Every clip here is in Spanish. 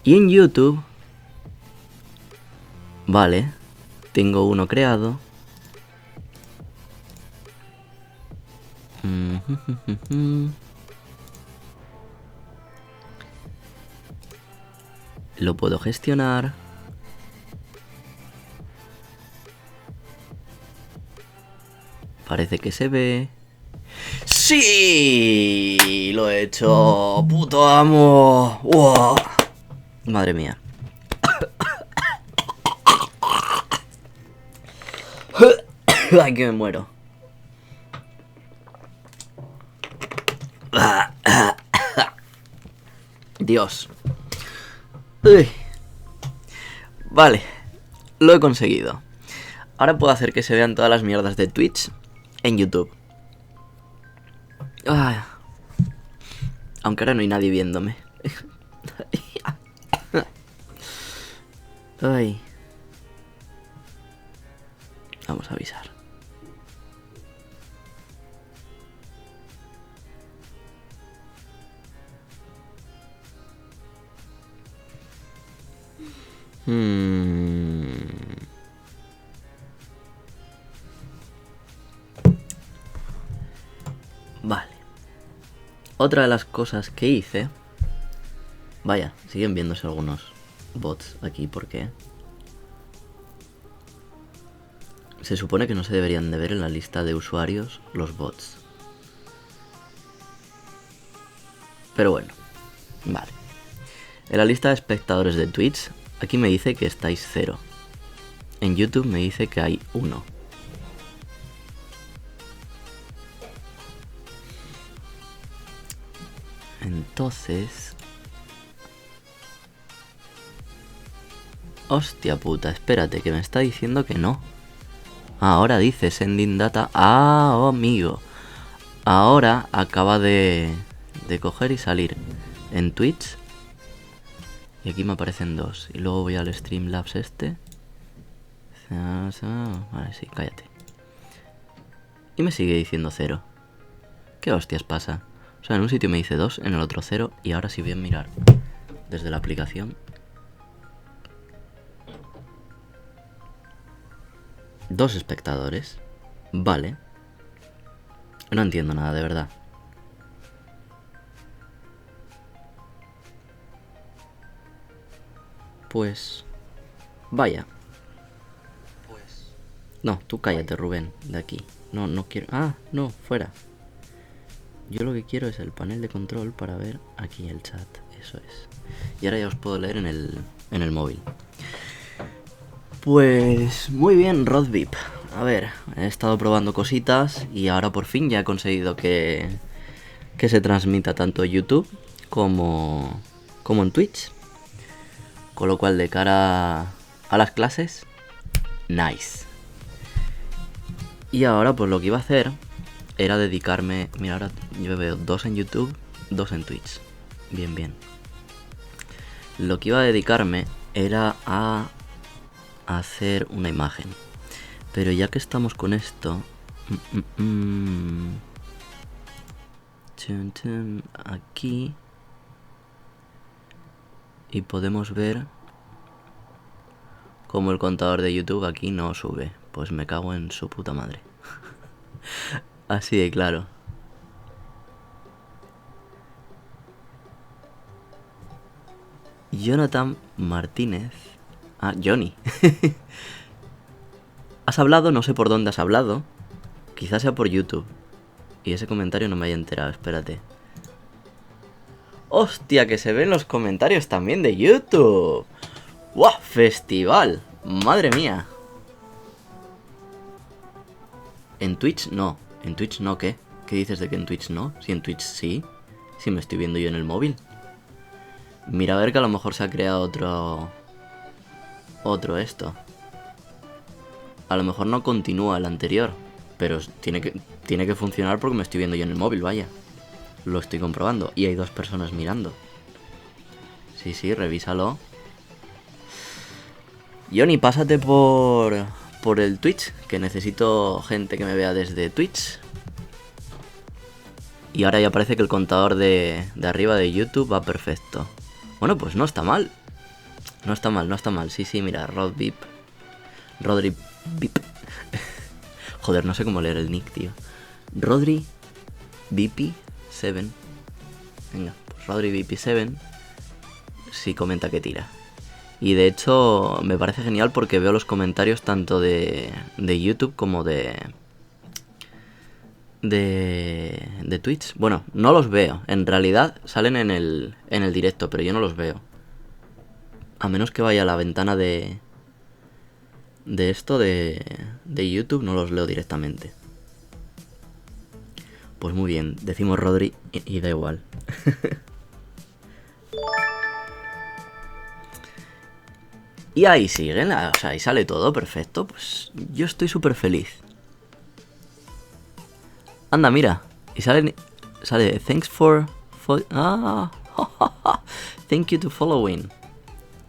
Y en YouTube, vale, tengo uno creado. Lo puedo gestionar. Parece que se ve. ¡Sí! Lo he hecho. ¡Puto amo! ¡Wow! Madre mía. ¡Ay, que me muero! Dios. Uy. Vale. Lo he conseguido. Ahora puedo hacer que se vean todas las mierdas de Twitch en YouTube. Aunque ahora no hay nadie viéndome. Ay. Vamos a avisar. Vale. Otra de las cosas que hice... Vaya, siguen viéndose algunos bots aquí, ¿por qué? Se supone que no se deberían de ver en la lista de usuarios los bots. Pero bueno, vale. En la lista de espectadores de Twitch, aquí me dice que estáis 0. En YouTube me dice que hay 1. Entonces... Hostia puta, espérate, que me está diciendo que no. Ahora dice sending data. Ah, amigo. Ahora acaba de coger y salir en Twitch. Y aquí me aparecen 2. Y luego voy al Streamlabs este. Vale, sí, cállate. Y me sigue diciendo 0. ¿Qué hostias pasa? O sea, en un sitio me dice 2, en el otro 0. Y ahora si voy a mirar desde la aplicación... 2 espectadores. Vale. No entiendo nada, de verdad. Pues... Vaya. Pues... No, tú cállate, Rubén, de aquí. No, no quiero... Ah, no, fuera. Yo lo que quiero es el panel de control para ver aquí el chat. Eso es. Y ahora ya os puedo leer en el móvil. Pues muy bien, Rodvip. A ver, he estado probando cositas y ahora por fin ya he conseguido que se transmita tanto en YouTube como en Twitch. Con lo cual, de cara a las clases, nice. Y ahora pues lo que iba a hacer era dedicarme... Mira, ahora yo veo 2 en YouTube, 2 en Twitch. Bien, bien. Lo que iba a dedicarme era a hacer una imagen. Pero ya que estamos con esto... Aquí... Y podemos ver cómo el contador de YouTube aquí no sube. Pues me cago en su puta madre. Así de claro. Jonathan Martínez. Ah, Johnny. Has hablado, no sé por dónde has hablado. Quizás sea por YouTube. Y ese comentario no me haya enterado, espérate. ¡Hostia! Que se ven los comentarios también de YouTube. ¡Wow! Festival. Madre mía. En Twitch no. ¿En Twitch no qué? ¿Qué dices de que en Twitch no? Si en Twitch sí. Si me estoy viendo yo en el móvil. Mira a ver que a lo mejor se ha creado otro esto. A lo mejor no continúa el anterior. Pero tiene que funcionar porque me estoy viendo yo en el móvil, vaya. Lo estoy comprobando. Y hay 2 personas mirando. Sí, revísalo. Johnny, pásate por el Twitch, que necesito gente que me vea desde Twitch. Y ahora ya parece que el contador de arriba de YouTube va perfecto. Bueno, pues no está mal. No está mal, no está mal. Sí, sí, mira, Rodri Vip. Joder, no sé cómo leer el nick, tío. Rodri VP7. Venga, pues Rodri VP7 sí comenta que tira. Y de hecho me parece genial porque veo los comentarios tanto de YouTube como de Twitch. Bueno, no los veo. En realidad salen en el directo, pero yo no los veo. A menos que vaya a la ventana de esto de YouTube, no los leo directamente. Pues muy bien, decimos Rodri y da igual. Y ahí siguen, o sea, ahí sale todo perfecto. Pues yo estoy súper feliz. Anda, mira. Y sale thanks for thank you to following.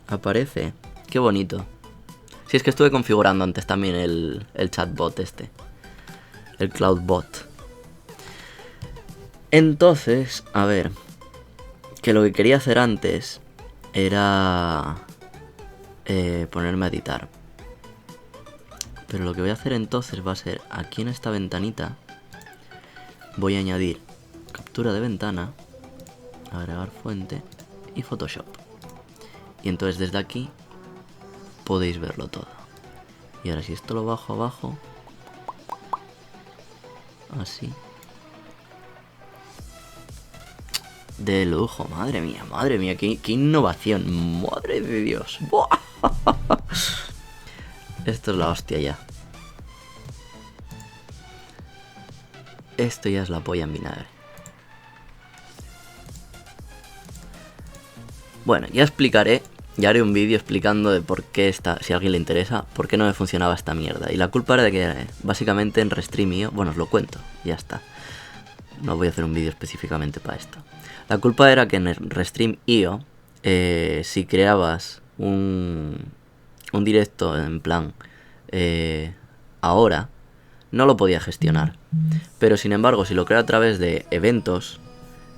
Aparece. Qué bonito. Si es que estuve configurando antes también el chatbot este. El Cloudbot. Entonces, a ver. Que lo que quería hacer antes era ponerme a editar. Pero lo que voy a hacer entonces va a ser aquí en esta ventanita. Voy a añadir captura de ventana, agregar fuente y Photoshop. Y entonces desde aquí podéis verlo todo. Y ahora si esto lo bajo abajo, así. De lujo, madre mía, qué innovación, madre de Dios. ¡Buah! Esto es la hostia ya. Esto ya es la polla en vinagre. Bueno, ya explicaré, ya haré un vídeo explicando de por qué si a alguien le interesa, por qué no me funcionaba esta mierda. Y la culpa era de que básicamente en Restream.io, bueno, os lo cuento, ya está. No voy a hacer un vídeo específicamente para esto. La culpa era que en Restream.io, si creabas un directo en plan ahora, no lo podía gestionar. Pero sin embargo, si lo creo a través de eventos,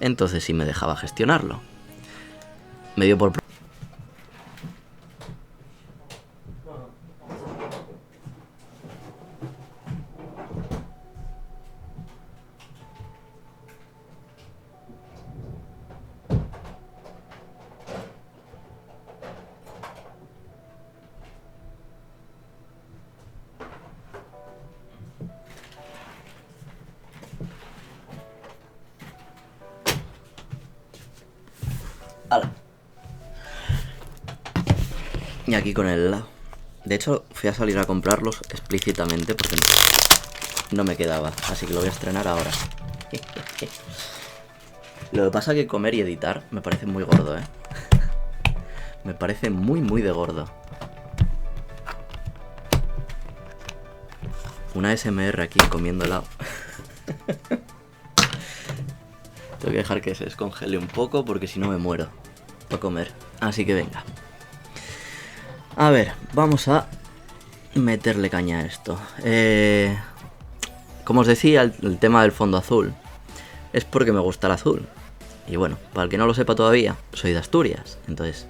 entonces sí me dejaba gestionarlo. Me dio por... ¡Hala! Y aquí con el helado. De hecho, fui a salir a comprarlos explícitamente porque no me quedaba. Así que lo voy a estrenar ahora. Lo que pasa es que comer y editar me parece muy gordo, ¿eh? Me parece muy de gordo. Una SMR aquí comiendo helado. Tengo que dejar que se descongele un poco porque si no me muero para comer. Así que venga. A ver, vamos a meterle caña a esto. Como os decía, el tema del fondo azul es porque me gusta el azul. Y bueno, para el que no lo sepa todavía, soy de Asturias. Entonces,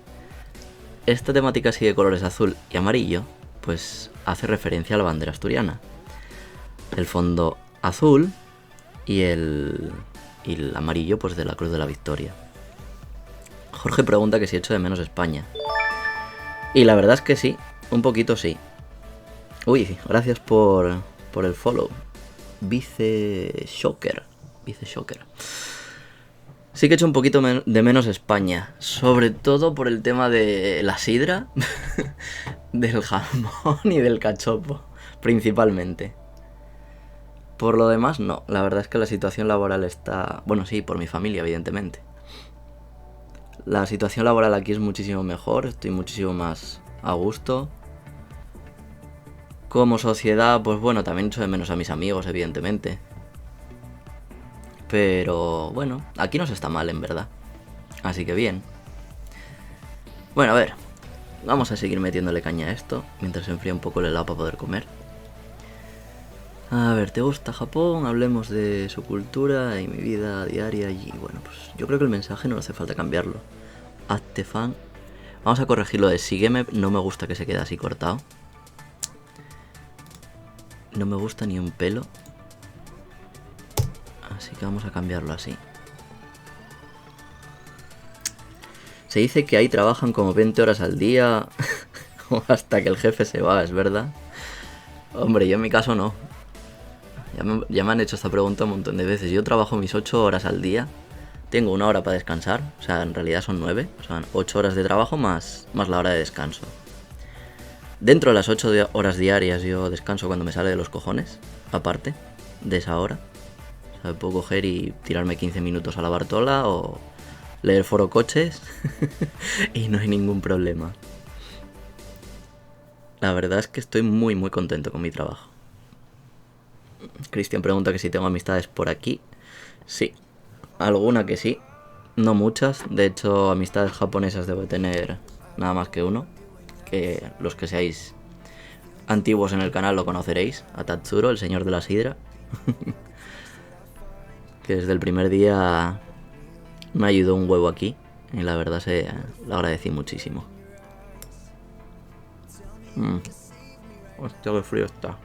esta temática así de colores azul y amarillo, pues hace referencia a la bandera asturiana. El fondo azul y el amarillo, pues de la Cruz de la Victoria. Jorge pregunta que si echo de menos España. Y la verdad es que sí, un poquito sí. Uy, gracias por el follow. Vice Shocker. Sí que echo un poquito de menos España. Sobre todo por el tema de la sidra, del jamón y del cachopo, principalmente. Por lo demás, no. La verdad es que la situación laboral está... Bueno, sí, por mi familia, evidentemente. La situación laboral aquí es muchísimo mejor. Estoy muchísimo más a gusto. Como sociedad, pues bueno, también echo de menos a mis amigos, evidentemente. Pero bueno, aquí no se está mal, en verdad. Así que bien. Bueno, a ver. Vamos a seguir metiéndole caña a esto mientras se enfría un poco el helado para poder comer. A ver, ¿te gusta Japón? Hablemos de su cultura y mi vida diaria. Y bueno, pues yo creo que el mensaje no hace falta cambiarlo. Hazte fan. Vamos a corregir lo de sígueme. No me gusta que se quede así cortado. No me gusta ni un pelo. Así que vamos a cambiarlo así. Se dice que ahí trabajan como 20 horas al día. O hasta que el jefe se va, ¿es verdad? Hombre, yo en mi caso no. Ya me han hecho esta pregunta un montón de veces. Yo trabajo mis 8 horas al día. Tengo 1 hora para descansar. O sea, en realidad son 9. O sea, 8 horas de trabajo más la hora de descanso. Dentro de las 8 horas diarias yo descanso cuando me sale de los cojones. Aparte de esa hora. O sea, puedo coger y tirarme 15 minutos a la Bartola o leer foro coches. Y no hay ningún problema. La verdad es que estoy muy muy contento con mi trabajo. Cristian pregunta que si tengo amistades por aquí. Sí, alguna que sí. No muchas. De hecho, amistades japonesas debo tener nada más que uno. Que los que seáis antiguos en el canal lo conoceréis. A Tatsuro, el señor de la sidra. Que desde el primer día me ayudó un huevo aquí. Y la verdad lo agradecí muchísimo. Hostia, qué frío está.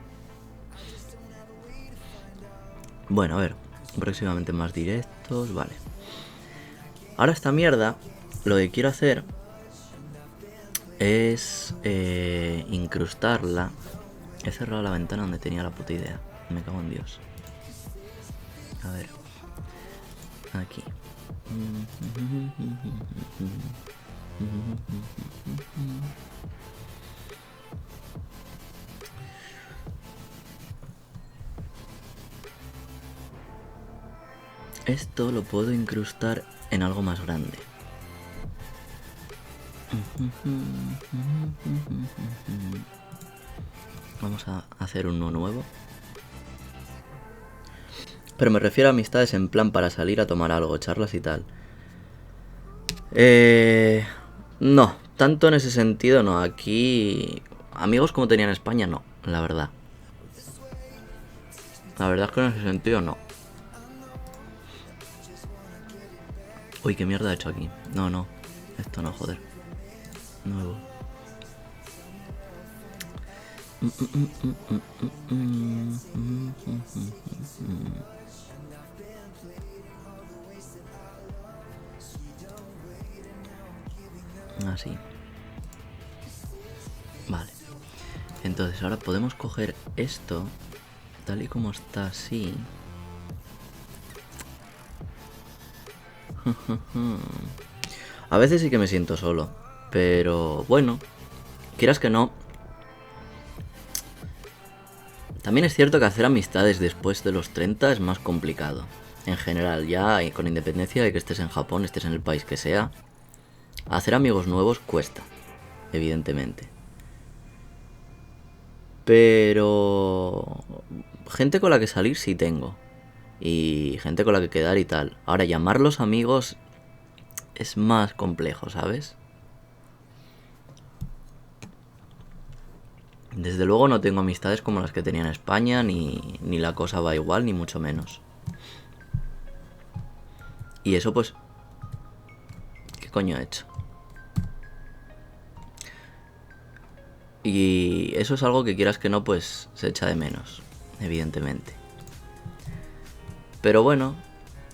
Bueno, a ver. Próximamente más directos. Vale. Ahora esta mierda, lo que quiero hacer es incrustarla. He cerrado la ventana donde tenía la puta idea. Me cago en Dios. A ver. Aquí. Esto lo puedo incrustar en algo más grande. Vamos a hacer uno nuevo. Pero me refiero a amistades en plan para salir a tomar algo, charlas y tal. No, tanto en ese sentido no. Aquí amigos como tenía en España no, la verdad. La verdad es que en ese sentido no. Uy, qué mierda he hecho aquí. No, esto no, joder. Nuevo. Así. Vale. Entonces ahora podemos coger esto tal y como está así. A veces sí que me siento solo, pero bueno, quieras que no. También es cierto que hacer amistades después de los 30 es más complicado. En general, ya y con independencia de que estés en Japón, estés en el país que sea, hacer amigos nuevos cuesta, evidentemente. Pero gente con la que salir sí tengo. Y gente con la que quedar y tal. Ahora, llamarlos amigos es más complejo, ¿sabes? Desde luego no tengo amistades como las que tenía en España, ni la cosa va igual, ni mucho menos. Y eso pues... ¿Qué coño he hecho? Y eso es algo que quieras que no, pues se echa de menos, evidentemente. Pero bueno,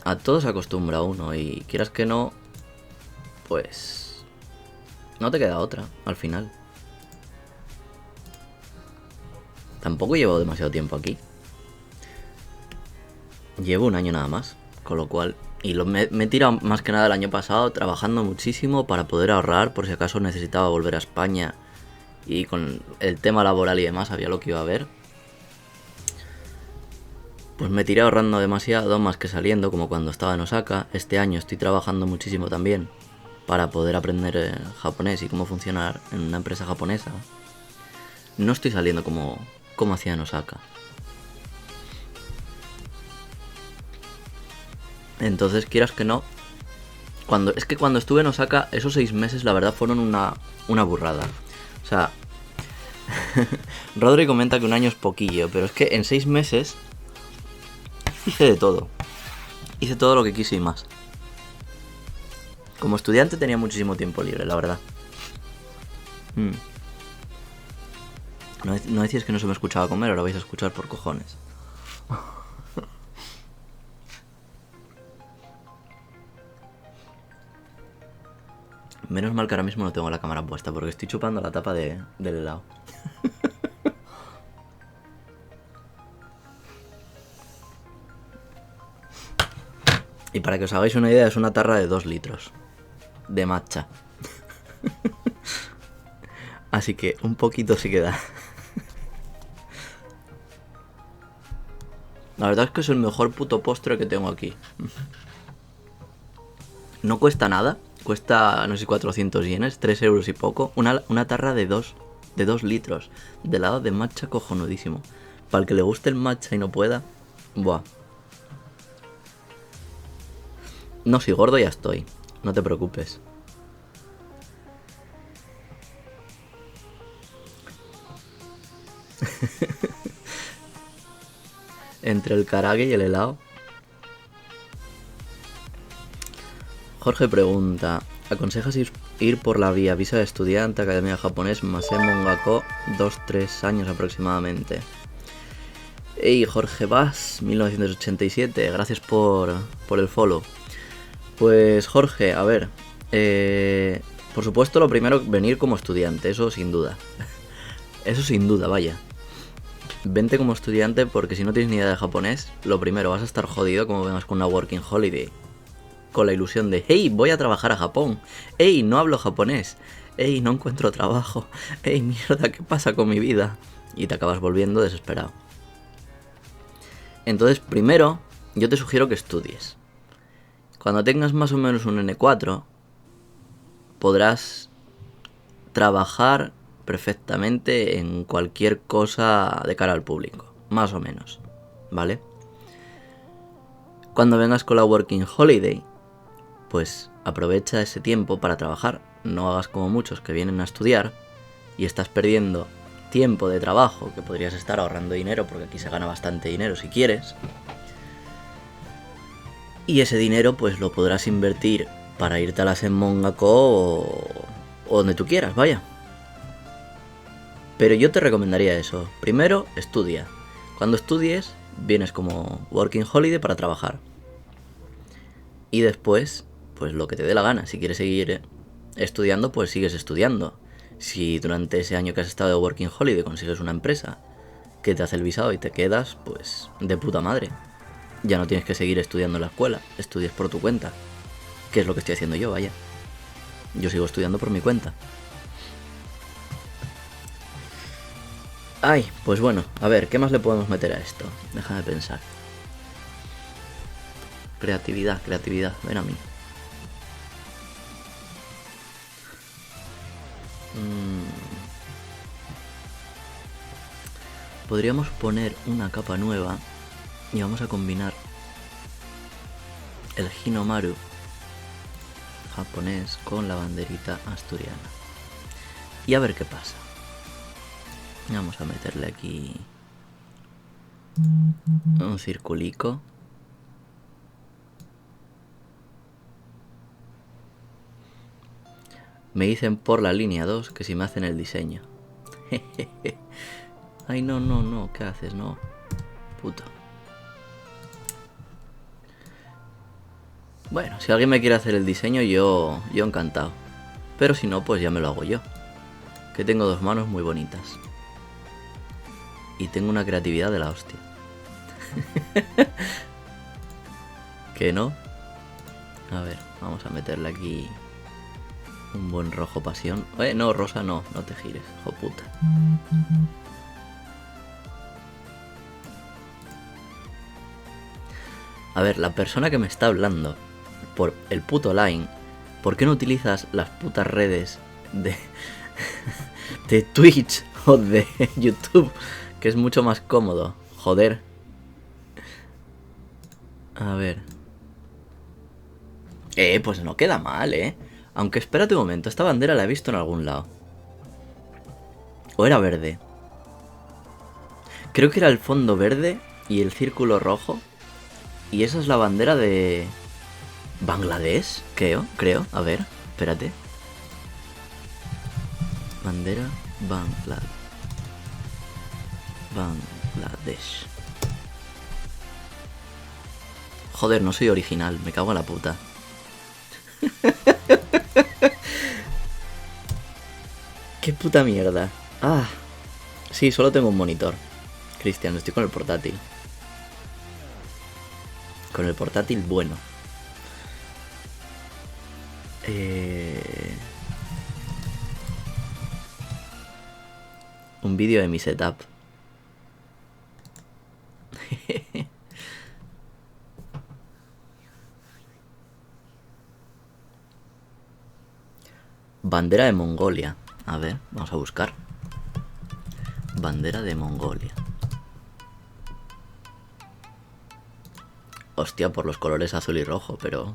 a todo se acostumbra uno y quieras que no, pues no te queda otra, al final. Tampoco llevo demasiado tiempo aquí. Llevo un año nada más, con lo cual... Y me he tirado más que nada el año pasado trabajando muchísimo para poder ahorrar por si acaso necesitaba volver a España. Y con el tema laboral y demás sabía lo que iba a haber. Pues me tiré ahorrando demasiado, más que saliendo, como cuando estaba en Osaka. Este año estoy trabajando muchísimo también para poder aprender japonés y cómo funcionar en una empresa japonesa. No estoy saliendo como hacía en Osaka. Entonces, quieras que no, cuando estuve en Osaka, esos 6 meses la verdad fueron una burrada. O sea, Rodri comenta que un año es poquillo, pero es que en 6 meses hice de todo. Hice todo lo que quise y más. Como estudiante tenía muchísimo tiempo libre, la verdad. Mm. No decías que no se me escuchaba comer, ahora vais a escuchar por cojones. Menos mal que ahora mismo no tengo la cámara puesta, porque estoy chupando la tapa del helado. Y para que os hagáis una idea, es una tarra de 2 litros de matcha. Así que un poquito sí queda. La verdad es que es el mejor puto postre que tengo aquí. No cuesta nada. Cuesta, no sé, 400 yenes, 3 euros y poco. Una tarra de 2 litros de helado de matcha cojonudísimo. Para el que le guste el matcha y no pueda, buah. No, si gordo ya estoy. No te preocupes. Entre el karage y el helado. Jorge pregunta: ¿aconsejas ir por la vía visa de estudiante, academia japonés, Masé Mongako, 2-3 años aproximadamente? Hey, Jorge Vaz, 1987, gracias por el follow. Pues Jorge, a ver, por supuesto lo primero, venir como estudiante, eso sin duda. Eso sin duda, vaya. Vente como estudiante porque si no tienes ni idea de japonés, lo primero, vas a estar jodido como vengas con una working holiday. Con la ilusión de, hey, voy a trabajar a Japón. Hey, no hablo japonés. Hey, no encuentro trabajo. Hey, mierda, ¿qué pasa con mi vida? Y te acabas volviendo desesperado. Entonces, primero, yo te sugiero que estudies. Cuando tengas más o menos un N4, podrás trabajar perfectamente en cualquier cosa de cara al público. Más o menos, ¿vale? Cuando vengas con la Working Holiday, pues aprovecha ese tiempo para trabajar. No hagas como muchos que vienen a estudiar y estás perdiendo tiempo de trabajo, que podrías estar ahorrando dinero, porque aquí se gana bastante dinero si quieres. Y ese dinero pues lo podrás invertir para irte a la Senmongako o donde tú quieras, vaya. Pero yo te recomendaría eso. Primero, estudia. Cuando estudies, vienes como Working Holiday para trabajar. Y después, pues lo que te dé la gana. Si quieres seguir estudiando, pues sigues estudiando. Si durante ese año que has estado de Working Holiday consigues una empresa que te hace el visado y te quedas, pues de puta madre. Ya no tienes que seguir estudiando en la escuela, estudias por tu cuenta. Que es lo que estoy haciendo yo, vaya. Yo sigo estudiando por mi cuenta. Ay, pues bueno, a ver, ¿qué más le podemos meter a esto? Déjame pensar. Creatividad, ven a mí. Podríamos poner una capa nueva y vamos a combinar el Hinomaru japonés con la banderita asturiana. Y a ver qué pasa. Vamos a meterle aquí un circulico. Me dicen por la línea 2 que si me hacen el diseño. Ay, no, ¿qué haces? No, puta. Bueno, si alguien me quiere hacer el diseño, yo encantado. Pero si no, pues ya me lo hago yo. Que tengo 2 manos muy bonitas. Y tengo una creatividad de la hostia. ¿Que no? A ver, vamos a meterle aquí un buen rojo pasión. No, rosa no te gires, hijo puta. A ver, la persona que me está hablando por el puto line, ¿por qué no utilizas las putas redes de Twitch o de YouTube? Que es mucho más cómodo. Joder. A ver. Pues no queda mal, Aunque espérate un momento, esta bandera la he visto en algún lado. ¿O era verde? Creo que era el fondo verde y el círculo rojo. Y esa es la bandera de Bangladesh, creo. A ver, espérate. Bandera Bangladesh. Joder, no soy original, me cago en la puta. Qué puta mierda. Ah, sí, solo tengo un monitor. Cristian, estoy con el portátil. Con el portátil bueno. Un vídeo de mi setup. Bandera de Mongolia. A ver, vamos a buscar. Bandera de Mongolia. Hostia, por los colores azul y rojo, pero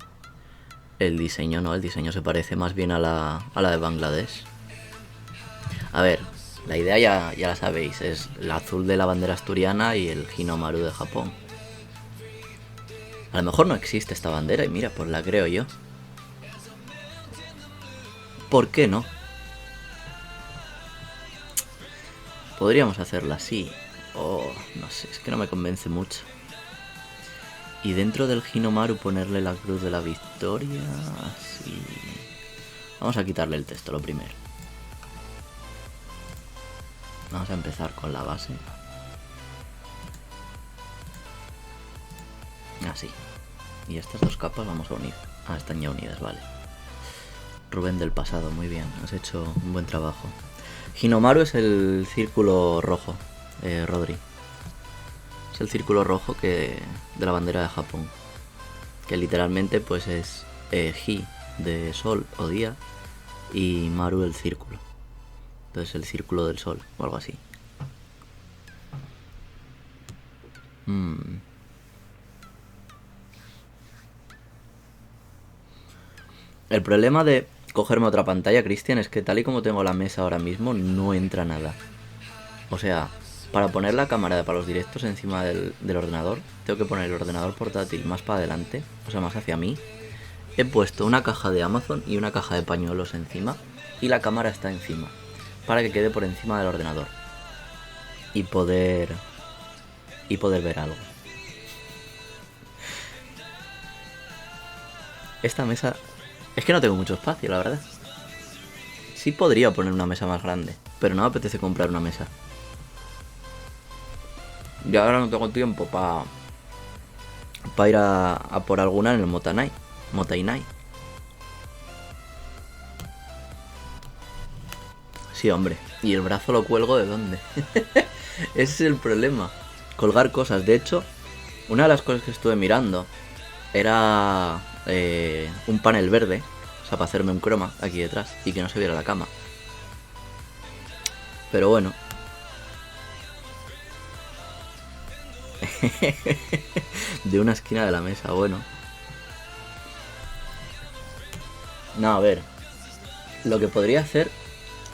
el diseño no, el diseño se parece más bien a la de Bangladesh. A ver, la idea ya la sabéis, es el azul de la bandera asturiana y el Hinomaru de Japón. A lo mejor no existe esta bandera y mira, pues la creo yo. ¿Por qué no? Podríamos hacerla así. Oh, no sé, es que no me convence mucho. Y dentro del Hinomaru ponerle la cruz de la victoria. Así. Vamos a quitarle el texto lo primero. Vamos a empezar con la base. Así. Y estas dos capas vamos a unir. Ah, están ya unidas, vale. Rubén del pasado, muy bien. Has hecho un buen trabajo. Hinomaru es el círculo rojo, Rodri. Es el círculo rojo de la bandera de Japón. Que literalmente pues es Hi de sol o día y Maru el círculo. Entonces el círculo del sol o algo así. El problema de cogerme otra pantalla, Cristian, es que tal y como tengo la mesa ahora mismo no entra nada. O sea, para poner la cámara para los directos encima del ordenador, tengo que poner el ordenador portátil más para adelante, o sea, más hacia mí. He puesto una caja de Amazon y una caja de pañuelos encima y la cámara está encima, para que quede por encima del ordenador y poder ver algo. Esta mesa... Es que no tengo mucho espacio, la verdad. Sí podría poner una mesa más grande, pero no me apetece comprar una mesa. Y ahora no tengo tiempo para ir a por alguna en el Motainai. Sí, hombre. ¿Y el brazo lo cuelgo de dónde? Ese es el problema. Colgar cosas. De hecho, una de las cosas que estuve mirando era un panel verde. O sea, para hacerme un croma aquí detrás y que no se viera la cama. Pero bueno. De una esquina de la mesa, bueno. No, a ver. Lo que podría hacer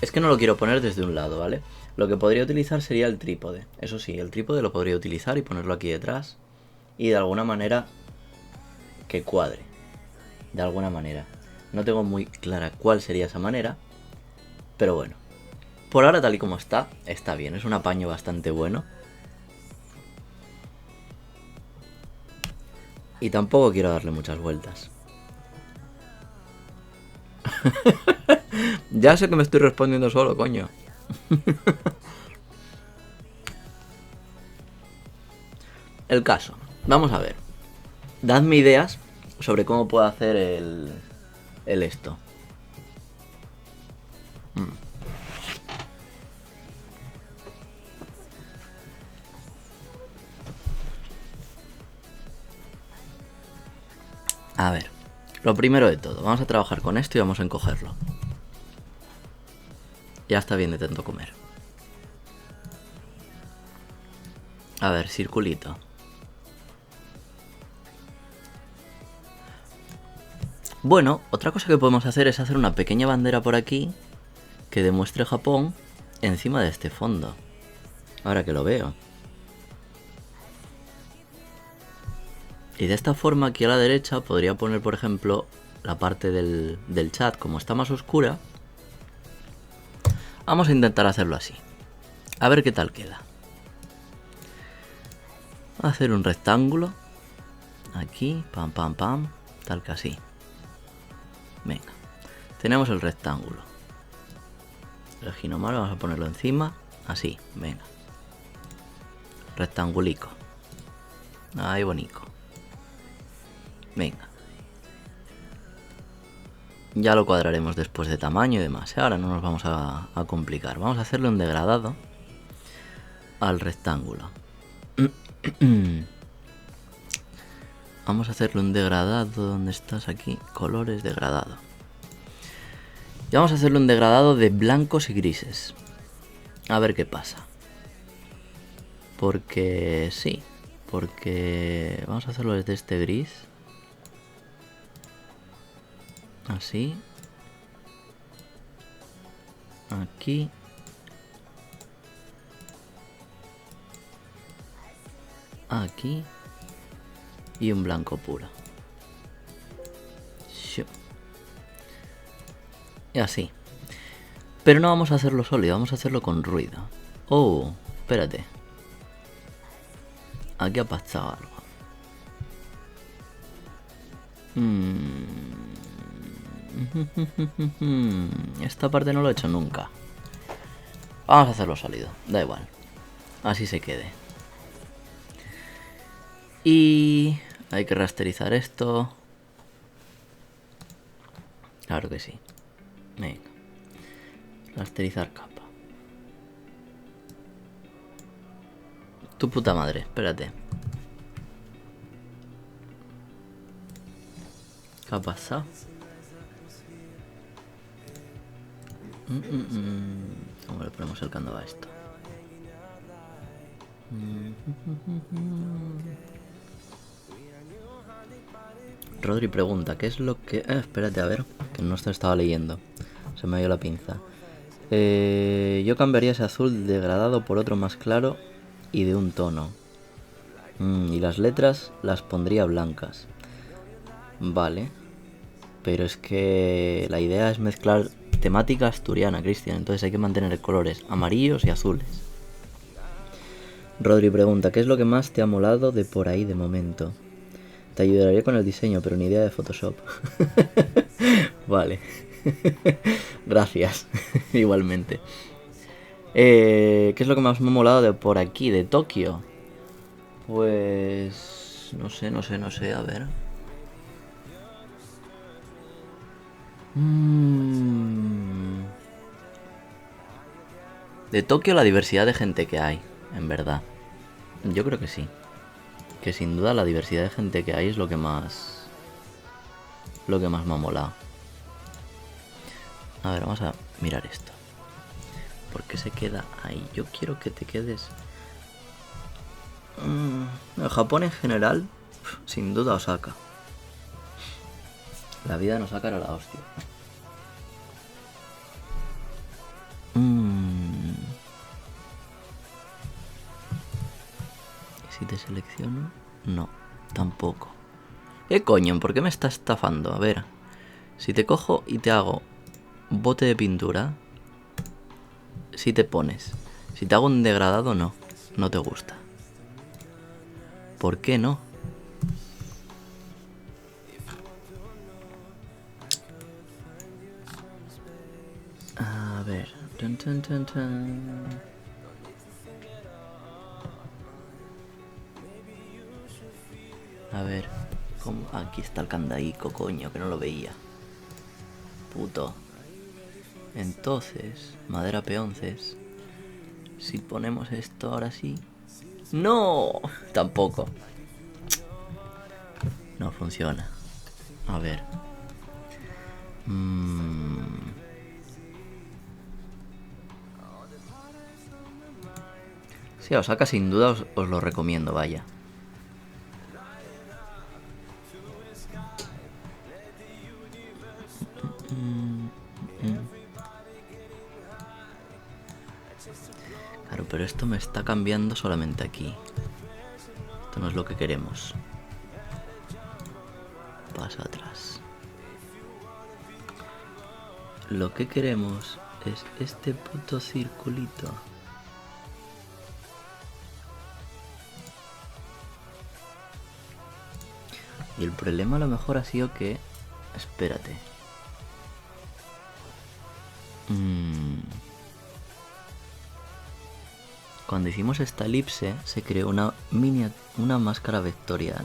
es que no lo quiero poner desde un lado, ¿vale? Lo que podría utilizar sería el trípode. Eso sí, el trípode lo podría utilizar y ponerlo aquí detrás. Y de alguna manera que cuadre. De alguna manera. No tengo muy clara cuál sería esa manera. Pero bueno. Por ahora tal y como está bien. Es un apaño bastante bueno. Y tampoco quiero darle muchas vueltas. Ya sé que me estoy respondiendo solo, coño. El caso. Vamos a ver. Dadme ideas sobre cómo puedo hacer el esto. A ver. Lo primero de todo. Vamos a trabajar con esto y vamos a encogerlo. Ya está bien de tanto comer. A ver, circulito. Bueno, otra cosa que podemos hacer es hacer una pequeña bandera por aquí que demuestre Japón encima de este fondo. Ahora que lo veo. Y de esta forma aquí a la derecha podría poner, por ejemplo, la parte del chat, como está más oscura. Vamos a intentar hacerlo así. A ver qué tal queda. Hacer un rectángulo. Aquí, pam, pam, pam. Tal que así. Venga. Tenemos el rectángulo. El ginomar vamos a ponerlo encima. Así, venga. Rectangulico. Ahí bonito. Venga. Ya lo cuadraremos después de tamaño y demás. Ahora no nos vamos a complicar. Vamos a hacerle un degradado al rectángulo. Vamos a hacerle un degradado. ¿Dónde estás aquí? Colores, degradado. Y vamos a hacerle un degradado de blancos y grises. A ver qué pasa. Porque sí. Porque vamos a hacerlo desde este gris. Así. Aquí. Aquí. Y un blanco puro. Y así. Pero no vamos a hacerlo sólido, vamos a hacerlo con ruido. Oh, espérate. Aquí ha pasado algo. Esta parte no lo he hecho nunca. Vamos a hacerlo sólido, da igual. Así se quede. Y hay que rasterizar esto. Claro que sí. Venga. Rasterizar capa. Tu puta madre, espérate. ¿Qué ha pasado? ¿Cómo le ponemos el candado a esto? Rodri pregunta, ¿qué es lo que...? Espérate, a ver, que no estaba leyendo. Se me ha ido la pinza. Yo cambiaría ese azul degradado por otro más claro y de un tono. Y las letras las pondría blancas. Vale. Pero es que la idea es mezclar temática asturiana, Cristian. Entonces hay que mantener colores amarillos y azules. Rodri pregunta, ¿qué es lo que más te ha molado de por ahí de momento? Te ayudaría con el diseño, pero ni idea de Photoshop. Vale. Gracias. Igualmente. ¿Qué es lo que más me ha molado de por aquí, de Tokio? Pues... No sé, a ver. De Tokio la diversidad de gente que hay, en verdad. Yo creo que sí. Que sin duda la diversidad de gente que hay es lo que más... Lo que más me ha molado. A ver, vamos a mirar esto. ¿Por qué se queda ahí? Yo quiero que te quedes... El Japón en general, sin duda Osaka. La vida en Osaka era la hostia. Si te selecciono... No, tampoco. ¿Qué coño? ¿Por qué me está estafando? A ver. Si te cojo y te hago bote de pintura, si te pones. Si te hago un degradado, no. No te gusta. ¿Por qué no? A ver. A ver. ¿Cómo? Aquí está el candaico, coño, que no lo veía. Puto. Entonces, madera peonces. Si ponemos esto ahora sí. ¡No! Tampoco. No funciona. A ver. Sí, a Osaka sin duda os lo recomiendo, vaya. Claro, pero esto me está cambiando solamente aquí. Esto no es lo que queremos. Pasa atrás. Lo que queremos es este puto circulito. Y el problema a lo mejor ha sido que... Espérate. Cuando hicimos esta elipse se creó una máscara vectorial.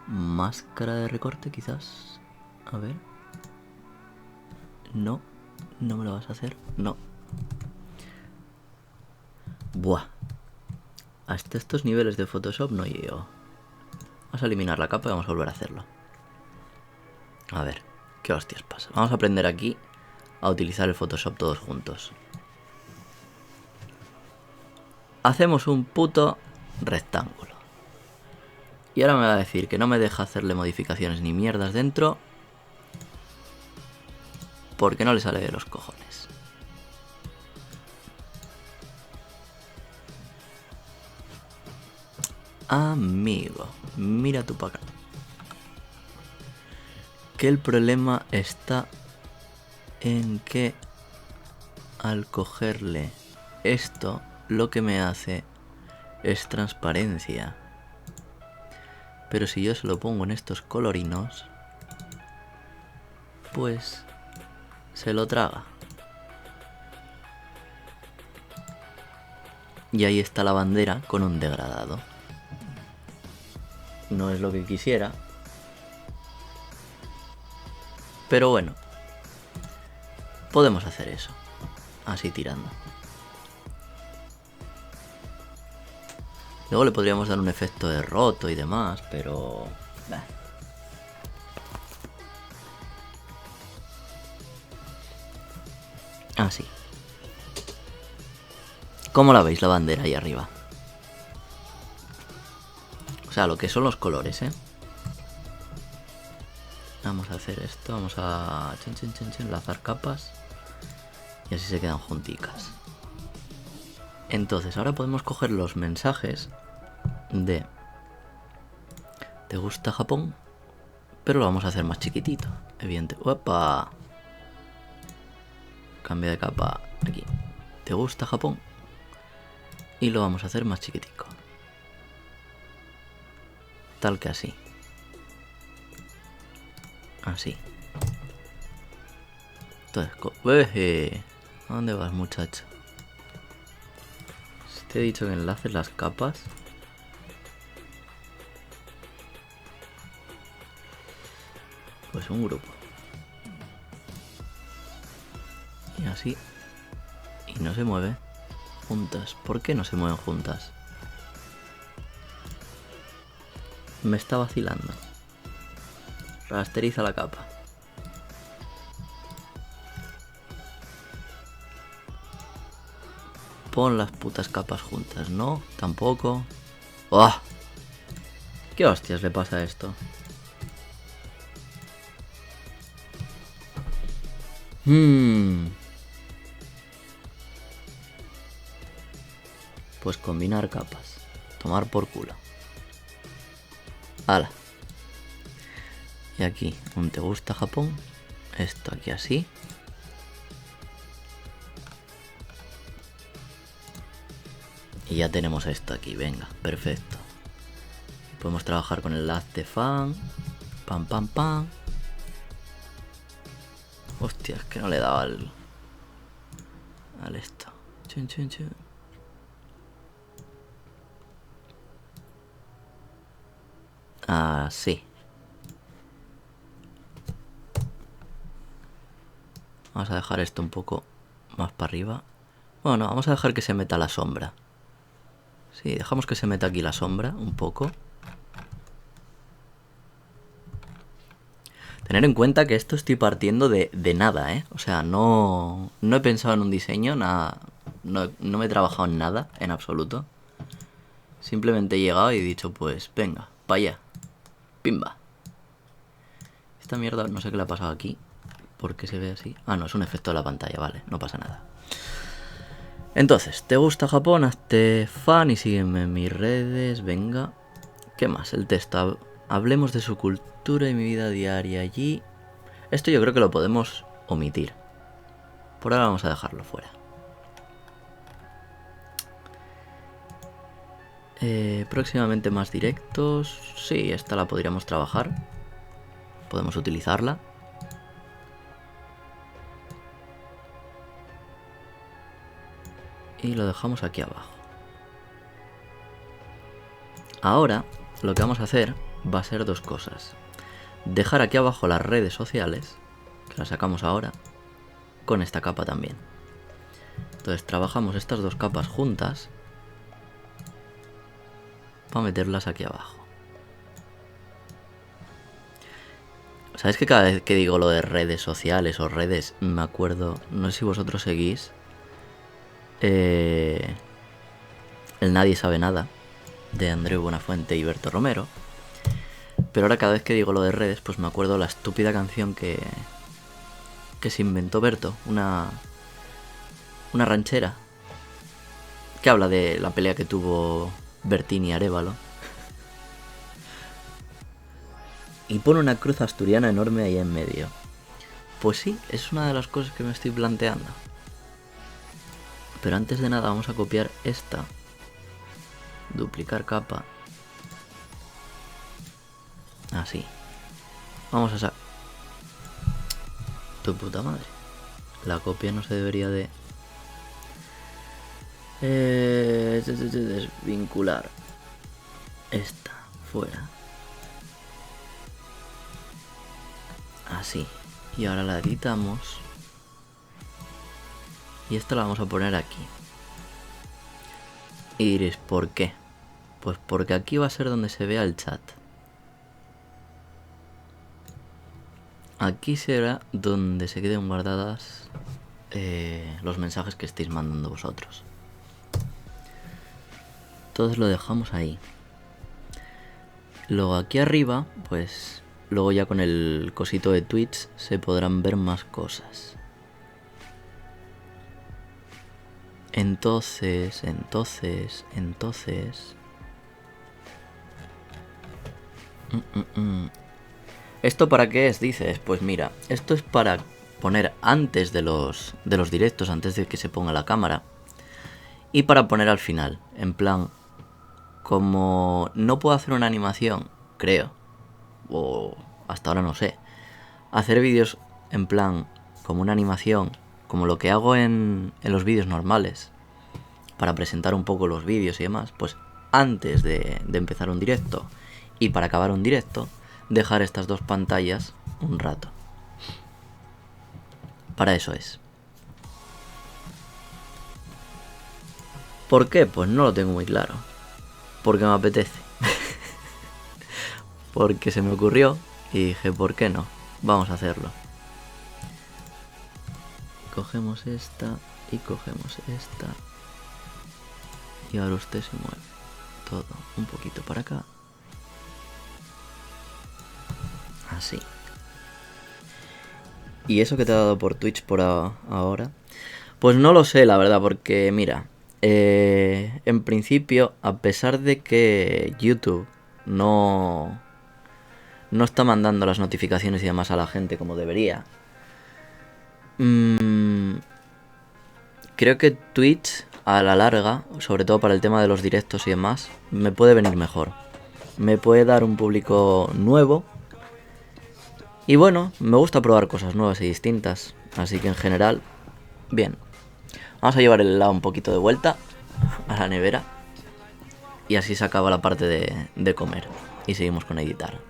Máscara de recorte quizás. A ver. No, no me lo vas a hacer. No. Buah. Hasta estos niveles de Photoshop no llego. Vamos a eliminar la capa y vamos a volver a hacerlo. A ver, qué hostias pasa. Vamos a aprender aquí a utilizar el Photoshop todos juntos. Hacemos un puto rectángulo. Y ahora me va a decir que no me deja hacerle modificaciones ni mierdas dentro, porque no le sale de los cojones. Amigo, mira tú para acá. Que el problema está en que al cogerle esto, lo que me hace es transparencia. Pero si yo se lo pongo en estos colorinos, pues se lo traga. Y ahí está la bandera con un degradado. No es lo que quisiera, pero bueno, podemos hacer eso, así tirando. Luego le podríamos dar un efecto de roto y demás, pero... Así. ¿Cómo la veis la bandera ahí arriba? O sea, lo que son los colores, ¿eh? Vamos a hacer esto, vamos a enlazar capas y así se quedan junticas. Entonces, ahora podemos coger los mensajes de ¿te gusta Japón? Pero lo vamos a hacer más chiquitito, evidente. ¡Opa! Cambia de capa aquí. ¿Te gusta Japón? Y lo vamos a hacer más chiquitico. Tal que así. Así. Entonces, ¿a dónde vas, muchacho? Si te he dicho que enlaces las capas. Pues un grupo. Y así. Y no se mueve. Juntas. ¿Por qué no se mueven juntas? Me está vacilando. Rasteriza la capa. Pon las putas capas juntas, ¿no? Tampoco. ¡Oh! ¿Qué hostias le pasa a esto? Pues combinar capas. Tomar por culo. ¡Hala! Y aquí, un ¿te gusta Japón? Esto aquí así. Y ya tenemos esto aquí, venga, perfecto. Podemos trabajar con el haz de fan. Pam, pam, pam. Hostia, es que no le he dado al esto. Chun, chun, chun. Así. Vamos a dejar esto un poco más para arriba. Bueno, vamos a dejar que se meta la sombra. Sí, dejamos que se meta aquí la sombra un poco. Tener en cuenta que esto estoy partiendo de nada, ¿eh? O sea, no he pensado en un diseño, nada. No me he trabajado en nada, en absoluto. Simplemente he llegado y he dicho, pues, venga, para allá. Pimba. Esta mierda, no sé qué le ha pasado aquí. ¿Por qué se ve así? Ah, no, es un efecto de la pantalla, vale, no pasa nada. Entonces, ¿te gusta Japón? Hazte fan y sígueme en mis redes, venga. ¿Qué más? El texto. Hablemos de su cultura y mi vida diaria allí. Esto yo creo que lo podemos omitir. Por ahora vamos a dejarlo fuera. Próximamente más directos. Sí, esta la podríamos trabajar. Podemos utilizarla. Y lo dejamos aquí abajo. Ahora lo que vamos a hacer va a ser dos cosas. Dejar aquí abajo las redes sociales, que las sacamos ahora, con esta capa también. Entonces trabajamos estas dos capas juntas para meterlas aquí abajo. ¿Sabéis que cada vez que digo lo de redes sociales o redes, me acuerdo, no sé si vosotros seguís el Nadie Sabe Nada de Andreu Buenafuente y Berto Romero? Pero ahora cada vez que digo lo de redes, pues me acuerdo la estúpida canción que se inventó Berto, una ranchera, que habla de la pelea que tuvo Bertín y Arévalo. Y pone una cruz asturiana enorme ahí en medio. Pues sí, es una de las cosas que me estoy planteando. Pero antes de nada vamos a copiar esta. Duplicar capa. Así. Vamos a sacar. Tu puta madre. La copia no se debería de... desvincular. Esta. Fuera. Así. Y ahora la editamos. Y esta la vamos a poner aquí. Y diréis, ¿por qué? Pues porque aquí va a ser donde se vea el chat. Aquí será donde se queden guardadas los mensajes que estéis mandando vosotros. Entonces lo dejamos ahí. Luego aquí arriba, pues luego ya con el cosito de Twitch se podrán ver más cosas. Entonces... ¿Esto para qué es? Dices, pues mira, esto es para poner antes de los directos, antes de que se ponga la cámara. Y para poner al final, en plan, como no puedo hacer una animación, creo, o hasta ahora no sé, hacer vídeos en plan, como una animación, como lo que hago en los vídeos normales, para presentar un poco los vídeos y demás, pues antes de empezar un directo y para acabar un directo, dejar estas dos pantallas un rato. Para eso es. ¿Por qué? Pues no lo tengo muy claro. Porque me apetece. Porque se me ocurrió y dije, ¿por qué no? Vamos a hacerlo. Cogemos esta y cogemos esta. Y ahora usted se mueve todo un poquito para acá. Así. ¿Y eso que te ha dado por Twitch por ahora? Pues no lo sé, la verdad, porque mira, en principio, a pesar de que YouTube no está mandando las notificaciones y demás a la gente como debería, creo que Twitch a la larga, sobre todo para el tema de los directos y demás, me puede venir mejor. Me puede dar un público nuevo. Y bueno, me gusta probar cosas nuevas y distintas. Así que en general, bien. Vamos a llevar el helado un poquito de vuelta a la nevera. Y así se acaba la parte de comer. Y seguimos con editar.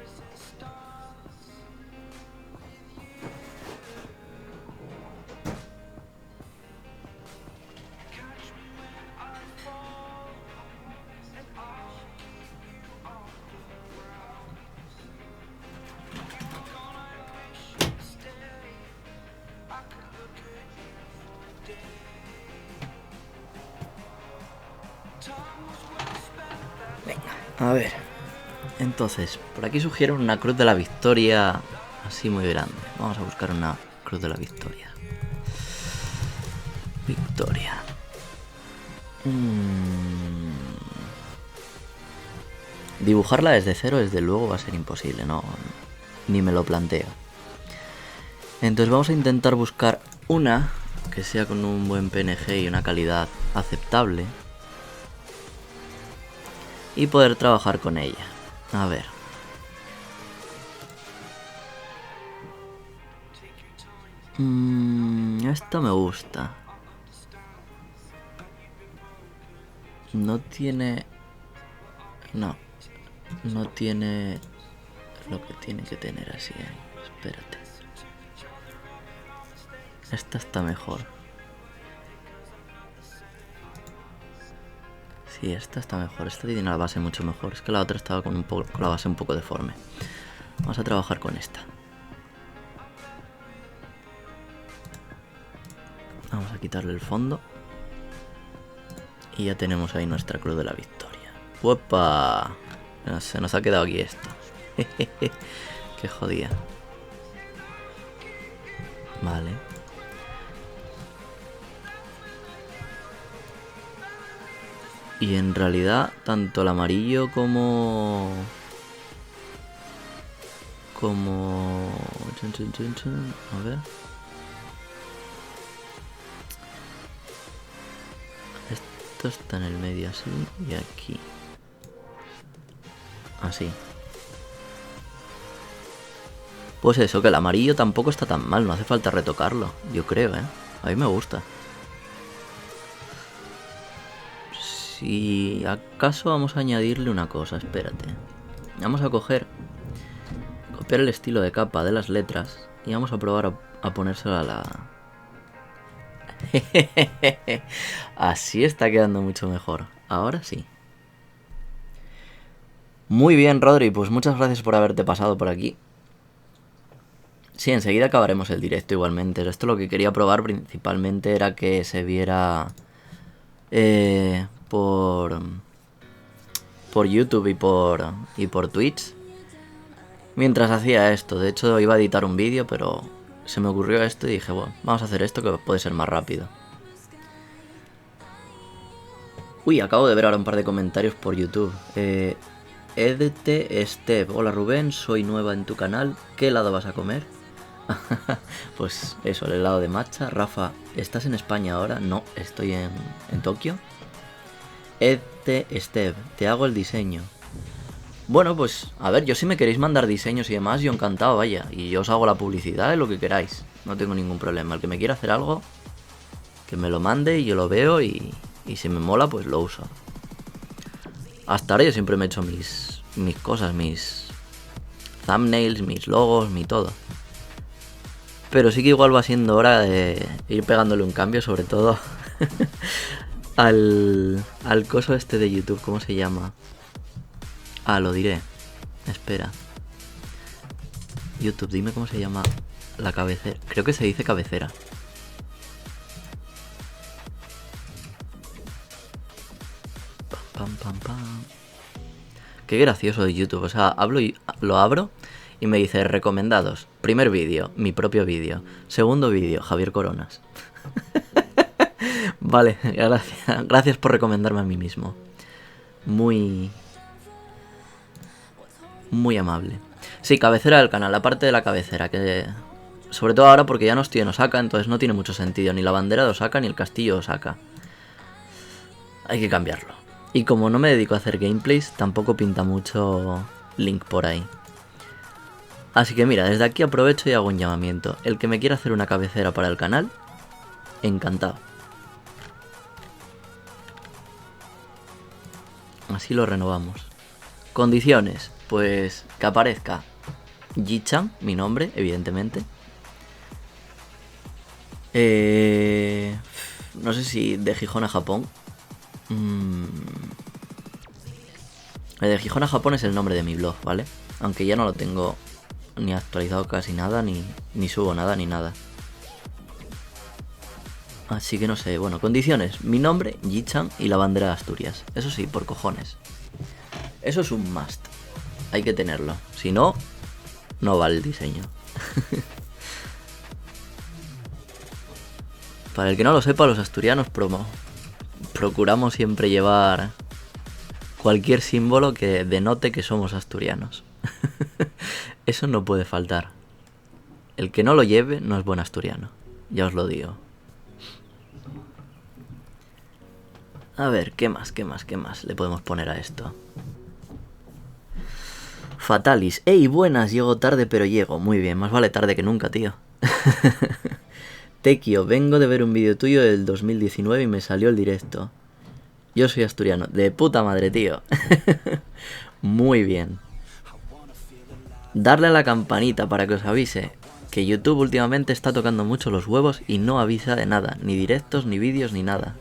A ver, entonces, por aquí sugieren una cruz de la victoria así muy grande. Vamos a buscar una cruz de la victoria. Victoria. Dibujarla desde cero, desde luego, va a ser imposible, no, ni me lo planteo. Entonces vamos a intentar buscar una que sea con un buen PNG y una calidad aceptable y poder trabajar con ella. A ver. Esta me gusta. No tiene... No tiene lo que tiene que tener así. Espérate. Esta está mejor. Sí, esta está mejor. Esta tiene la base mucho mejor. Es que la otra estaba con la base un poco deforme. Vamos a trabajar con esta. Vamos a quitarle el fondo. Y ya tenemos ahí nuestra cruz de la victoria. ¡Uepa! Se nos ha quedado aquí esto. Qué jodida. Vale. Y en realidad, tanto el amarillo como... A ver. Esto está en el medio así y aquí. Así. Pues eso, que el amarillo tampoco está tan mal, no hace falta retocarlo, yo creo, ¿eh? A mí me gusta. Si acaso vamos a añadirle una cosa, espérate. Vamos a copiar el estilo de capa de las letras y vamos a probar a ponérselo a la... Así está quedando mucho mejor. Ahora sí. Muy bien, Rodri, pues muchas gracias por haberte pasado por aquí. Sí, enseguida acabaremos el directo igualmente. Esto lo que quería probar principalmente era que se viera por YouTube y por Twitch mientras hacía esto. De hecho iba a editar un vídeo, pero se me ocurrió esto y dije, bueno, vamos a hacer esto que puede ser más rápido. Uy, acabo de ver ahora un par de comentarios por YouTube. Edte Step, hola Rubén, soy nueva en tu canal, ¿qué helado vas a comer? Pues eso, el helado de matcha. Rafa, ¿estás en España ahora? No, estoy en Tokio. Edte Step, te hago el diseño. Bueno, pues, a ver, yo si me queréis mandar diseños y demás, yo encantado, vaya. Y yo os hago la publicidad de lo que queráis. No tengo ningún problema. El que me quiera hacer algo, que me lo mande y yo lo veo y si me mola, pues lo uso. Hasta ahora yo siempre me he hecho mis cosas, mis thumbnails, mis logos, mi todo. Pero sí que igual va siendo hora de ir pegándole un cambio, sobre todo al coso este de YouTube, ¿cómo se llama? Ah, lo diré. Espera. YouTube, dime cómo se llama la cabecera. Creo que se dice cabecera. Pam, pam, pam. Qué gracioso de YouTube. O sea, hablo y lo abro y me dice recomendados. Primer vídeo, mi propio vídeo. Segundo vídeo, Javier Coronas. Vale, gracias por recomendarme a mí mismo. Muy amable. Sí, cabecera del canal, la parte de la cabecera, que sobre todo ahora porque ya no estoy en Osaka, entonces no tiene mucho sentido ni la bandera de Osaka ni el castillo de Osaka. Hay que cambiarlo. Y como no me dedico a hacer gameplays, tampoco pinta mucho Link por ahí. Así que mira, desde aquí aprovecho y hago un llamamiento. El que me quiera hacer una cabecera para el canal, encantado. Así lo renovamos. Condiciones, pues que aparezca Ji-chan, mi nombre, evidentemente. No sé si de Gijón a Japón. El de Gijón a Japón es el nombre de mi blog, ¿vale? Aunque ya no lo tengo ni actualizado casi nada, ni subo nada, ni nada. Así que no sé, bueno, condiciones. Mi nombre, Ji-chan, y la bandera de Asturias. Eso sí, por cojones. Eso es un must. Hay que tenerlo. Si no, no vale el diseño. Para el que no lo sepa, los asturianos procuramos siempre llevar cualquier símbolo que denote que somos asturianos. Eso no puede faltar. El que no lo lleve no es buen asturiano, ya os lo digo. A ver, ¿qué más le podemos poner a esto? Fatalis. ¡Ey, buenas! Llego tarde pero llego. Muy bien, más vale tarde que nunca, tío. Tequio, vengo de ver un vídeo tuyo del 2019 y me salió el directo. Yo soy asturiano. De puta madre, tío. Muy bien. Darle a la campanita para que os avise que YouTube últimamente está tocando mucho los huevos y no avisa de nada. Ni directos, ni vídeos, ni nada.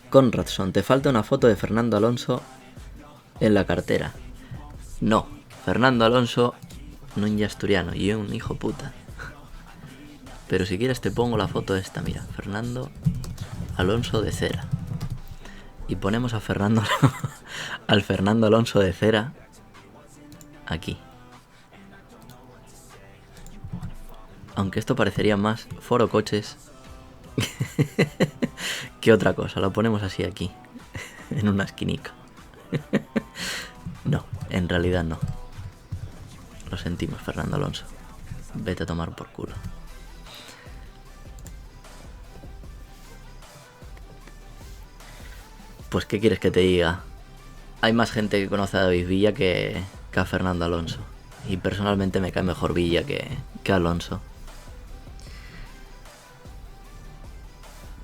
Conradson, te falta una foto de Fernando Alonso en la cartera. No, Fernando Alonso no es asturiano y es un hijo puta. Pero si quieres te pongo la foto esta, mira, Fernando Alonso de cera. Y ponemos a Fernando al Fernando Alonso de cera aquí. Aunque esto parecería más Foro Coches que otra cosa, lo ponemos así aquí, en una esquinica. No, en realidad no. Lo sentimos, Fernando Alonso. Vete a tomar por culo. Pues, ¿qué quieres que te diga? Hay más gente que conoce a David Villa que a Fernando Alonso. Y personalmente me cae mejor Villa que Alonso.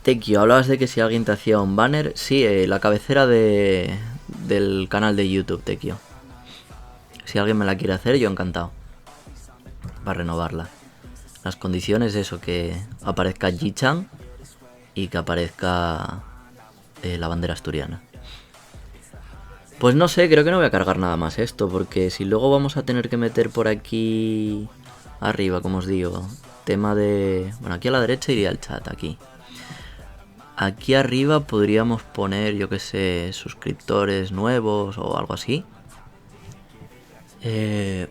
Tequio, hablabas de que si alguien te hacía un banner. Sí, la cabecera del canal de YouTube, Tequio. Si alguien me la quiere hacer, yo encantado. Para renovarla. Las condiciones, eso, que aparezca Ji-chan y que aparezca la bandera asturiana. Pues no sé, creo que no voy a cargar nada más esto, porque si luego vamos a tener que meter por aquí arriba, como os digo, tema de... Bueno, aquí a la derecha iría el chat, aquí. Aquí arriba podríamos poner, yo que sé, suscriptores nuevos o algo así.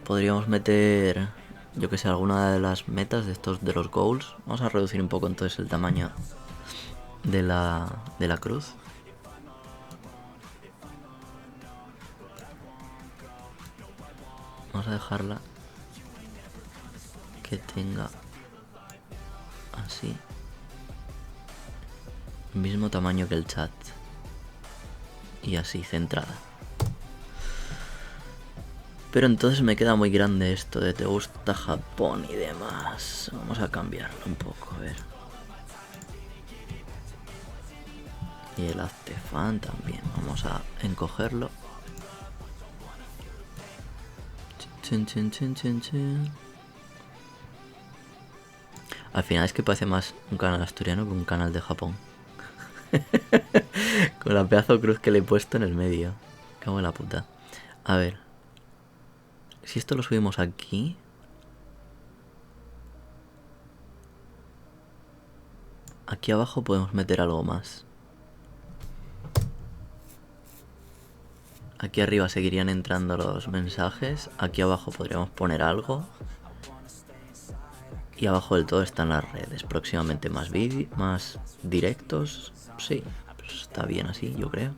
Podríamos meter, yo que sé, alguna de las metas de estos, de los goals. Vamos a reducir un poco entonces el tamaño de la cruz. Vamos a dejarla que tenga así. Mismo tamaño que el chat. Y así, centrada. Pero entonces me queda muy grande esto de te gusta Japón y demás. Vamos a cambiarlo un poco, a ver. Y el hazte fan también. Vamos a encogerlo. Chin, chin, chin, chin, chin. Al final es que parece más un canal asturiano que un canal de Japón. Con la pedazo cruz que le he puesto en el medio. Cago en la puta. A ver. Si esto lo subimos aquí. Aquí abajo podemos meter algo más. Aquí arriba seguirían entrando los mensajes. Aquí abajo podríamos poner algo. Y abajo del todo están las redes. Próximamente más vídeos, más directos. Sí, pues está bien así, yo creo.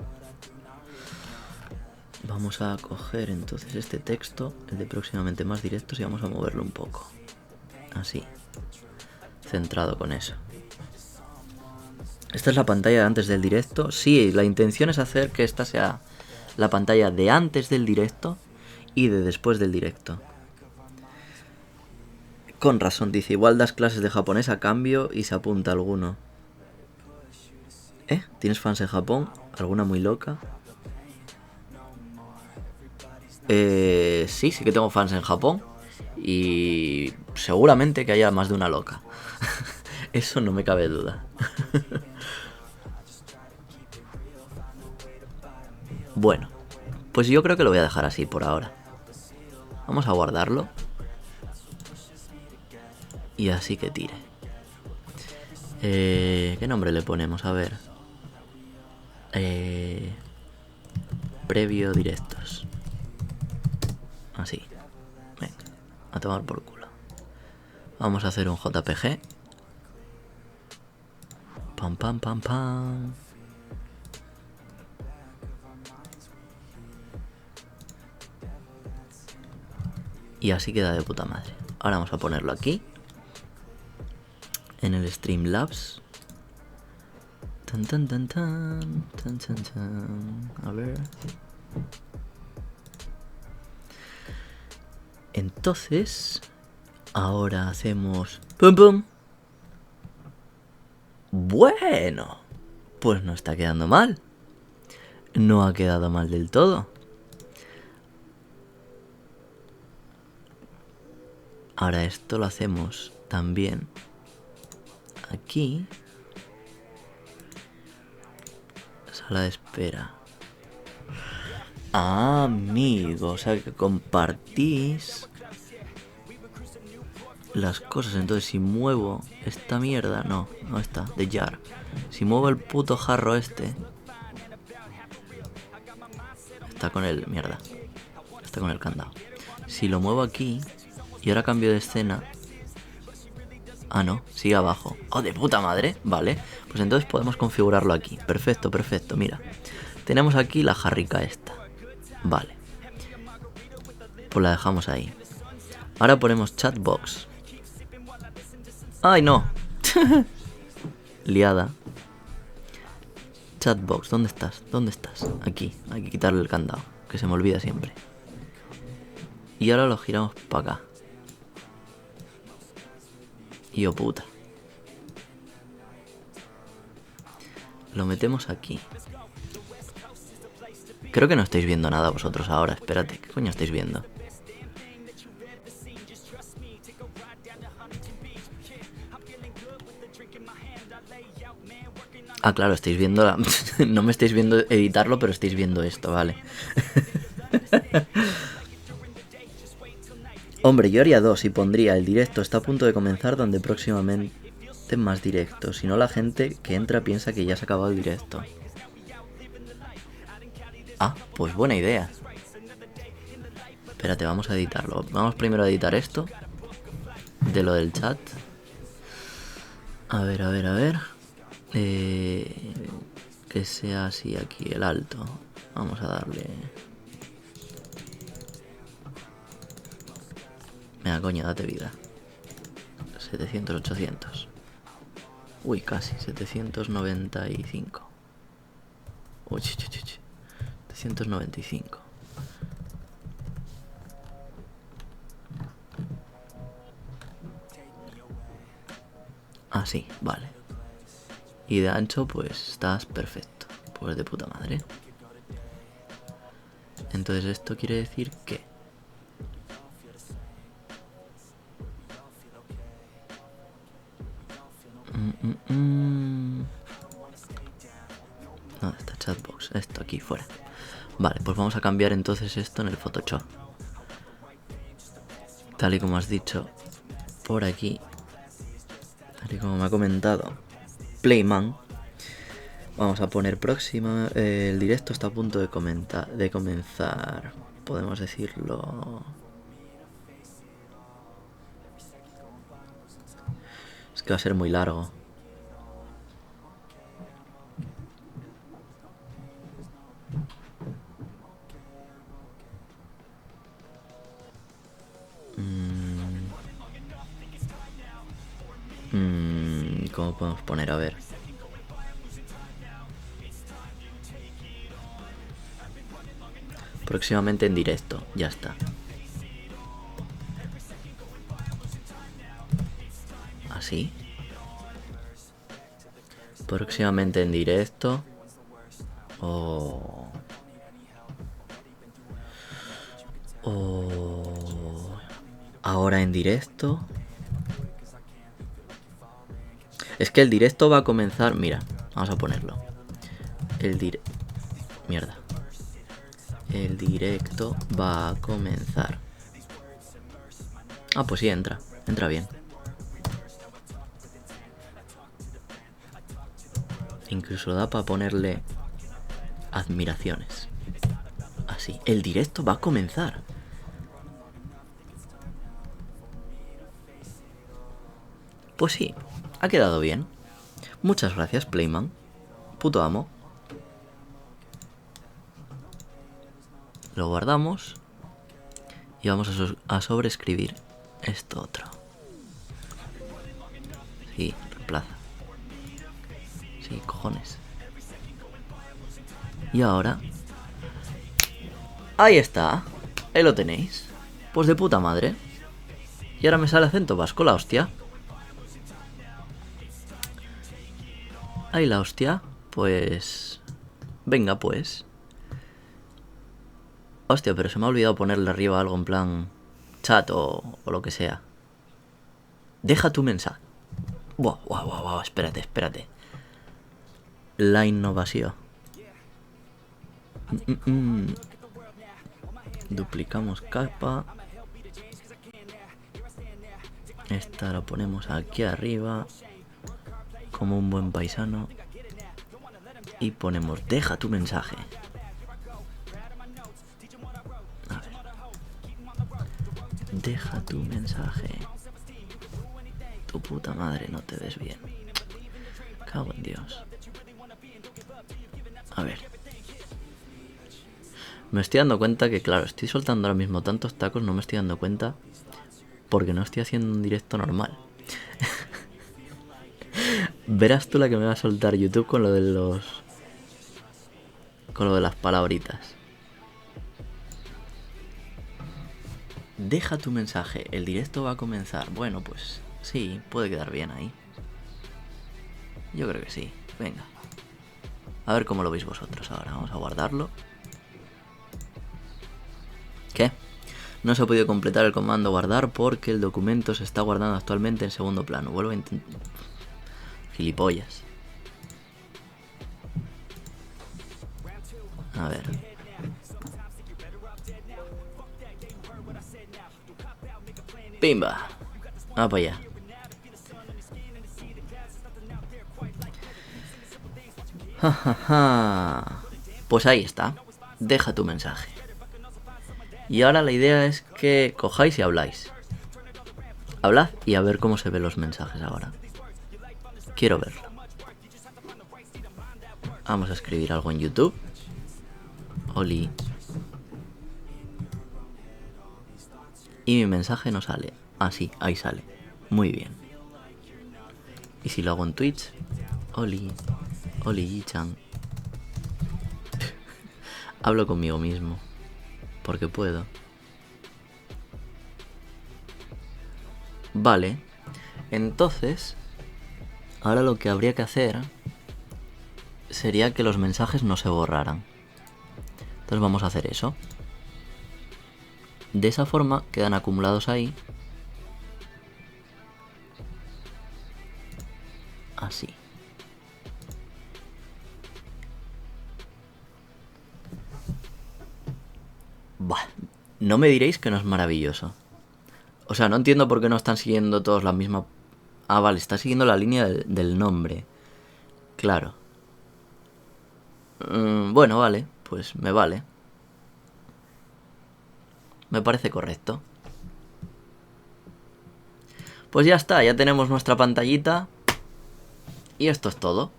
Vamos a coger entonces este texto, el de próximamente más directos, y vamos a moverlo un poco. Así. Centrado con eso. Esta es la pantalla de antes del directo. Sí, la intención es hacer que esta sea la pantalla de antes del directo y de después del directo. Con razón, dice, igual das clases de japonés a cambio y se apunta alguno. ¿Tienes fans en Japón? ¿Alguna muy loca? Sí que tengo fans en Japón. Y seguramente que haya más de una loca. Eso no me cabe duda. Bueno, pues yo creo que lo voy a dejar así por ahora. Vamos a guardarlo. Y así que tire. ¿Qué nombre le ponemos? A ver. Previo directos. Así. Venga, a tomar por culo. Vamos a hacer un JPG. Pam, pam, pam, pam. Y así queda de puta madre. Ahora vamos a ponerlo aquí. En el Streamlabs. Tan, tan, tan, tan, tan, tan, tan. A ver. Entonces, ahora hacemos... ¡Pum, pum! Bueno, pues no está quedando mal. No ha quedado mal del todo. Ahora esto lo hacemos también aquí. Sala de espera. Ah, amigo, o sea que compartís las cosas. Entonces si muevo esta mierda, no está, de jar. Si muevo el puto jarro este, está con el mierda, está con el candado. Si lo muevo aquí y ahora cambio de escena. Ah, no, sigue abajo. Oh, de puta madre. Vale, pues entonces podemos configurarlo aquí. Perfecto, perfecto, mira. Tenemos aquí la jarrica esta. Vale, pues la dejamos ahí. Ahora ponemos chatbox. ¡Ay, no! Liada. Chatbox, ¿dónde estás? ¿Dónde estás? Aquí, hay que quitarle el candado, que se me olvida siempre. Y ahora lo giramos para acá. Y oh puta. Lo metemos aquí. Creo que no estáis viendo nada vosotros ahora. Espérate, ¿qué coño estáis viendo? Ah, claro, estáis viendo la... No me estáis viendo editarlo, pero estáis viendo esto, vale. Hombre, yo haría dos y pondría el directo está a punto de comenzar donde próximamente más directos. Si no, la gente que entra piensa que ya se ha acabado el directo. Ah, pues buena idea. Espérate, vamos a editarlo. Vamos primero a editar esto. De lo del chat. A ver, a ver, a ver. Que sea así aquí, el alto. Vamos a darle... Venga, coño, date vida. 700, 800. Uy, casi, 795. Uy, 795. Ah, sí, vale. Y de ancho, pues estás perfecto. Pues de puta madre. Entonces esto quiere decir que... ¿Dónde está chatbox? Esto aquí, fuera. Vale, pues vamos a cambiar entonces esto en el Photoshop. Tal y como has dicho, por aquí, tal y como me ha comentado Playman, vamos a poner próxima. El directo está a punto de comenzar. Podemos decirlo. Es que va a ser muy largo. ¿Cómo podemos poner? A ver. Próximamente en directo, ya está. Así. Próximamente en directo. O ahora en directo. Es que el directo va a comenzar. Mira, vamos a ponerlo. Mierda. El directo va a comenzar. Ah, pues sí, entra. Entra bien. Incluso da para ponerle admiraciones. Así. El directo va a comenzar. Pues sí, ha quedado bien. Muchas gracias, Playman. Puto amo. Lo guardamos. Y vamos a sobreescribir esto otro. Sí, reemplaza. Sí, cojones. Y ahora... ahí está. Ahí lo tenéis. Pues de puta madre. Y ahora me sale acento vasco, la hostia. Ahí la hostia. Pues... venga, pues. Hostia, pero se me ha olvidado ponerle arriba algo en plan... chat o lo que sea. Deja tu mensaje. Wow, espérate. La innovación. Duplicamos capa. Esta la ponemos aquí arriba. Como un buen paisano. Y ponemos deja tu mensaje. A ver. Deja tu mensaje. Tu puta madre, no te ves bien. Cago en Dios. A ver. Me estoy dando cuenta que, claro, estoy soltando ahora mismo tantos tacos, no me estoy dando cuenta porque no estoy haciendo un directo normal. Verás tú la que me va a soltar YouTube con lo de los... con lo de las palabritas. Deja tu mensaje, el directo va a comenzar. Bueno, pues sí, puede quedar bien ahí. Yo creo que sí, venga. A ver cómo lo veis vosotros ahora, vamos a guardarlo. ¿Qué? No se ha podido completar el comando guardar porque el documento se está guardando actualmente en segundo plano. Vuelvo a intentar... gilipollas. A ver. Pimba. Va para allá. Pues ahí está. Deja tu mensaje. Y ahora la idea es que cojáis y habláis. Hablad y a ver cómo se ven los mensajes ahora. Quiero verlo. Vamos a escribir algo en YouTube. Oli. Y mi mensaje no sale. Ah, sí, ahí sale. Muy bien. Y si lo hago en Twitch. Oli. Oli Yi-chan. Hablo conmigo mismo. Porque puedo. Vale. Entonces, ahora lo que habría que hacer sería que los mensajes no se borraran. Entonces vamos a hacer eso. De esa forma quedan acumulados ahí. Así. Bah, no me diréis que no es maravilloso. O sea, no entiendo por qué no están siguiendo todos la misma... Ah, vale, está siguiendo la línea del nombre. Claro. Bueno, vale, pues me vale. Me parece correcto. Pues ya está, ya tenemos nuestra pantallita. Y esto es todo.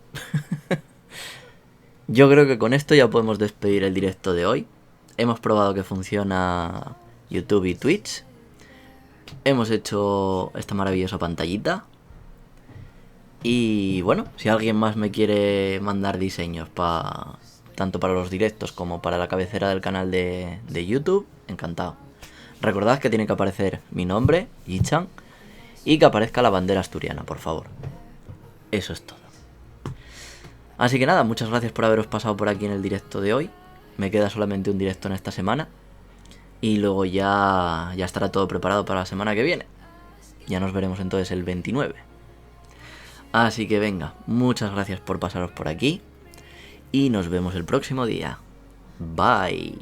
Yo creo que con esto ya podemos despedir el directo de hoy. Hemos probado que funciona YouTube y Twitch. Hemos hecho esta maravillosa pantallita. Y bueno, si alguien más me quiere mandar diseños tanto para los directos como para la cabecera del canal de YouTube, encantado. Recordad que tiene que aparecer mi nombre, Yi-chan, y que aparezca la bandera asturiana, por favor. Eso es todo. Así que nada, muchas gracias por haberos pasado por aquí en el directo de hoy. Me queda solamente un directo en esta semana. Y luego ya estará todo preparado para la semana que viene. Ya nos veremos entonces el 29. Así que venga, muchas gracias por pasaros por aquí. Y nos vemos el próximo día. Bye.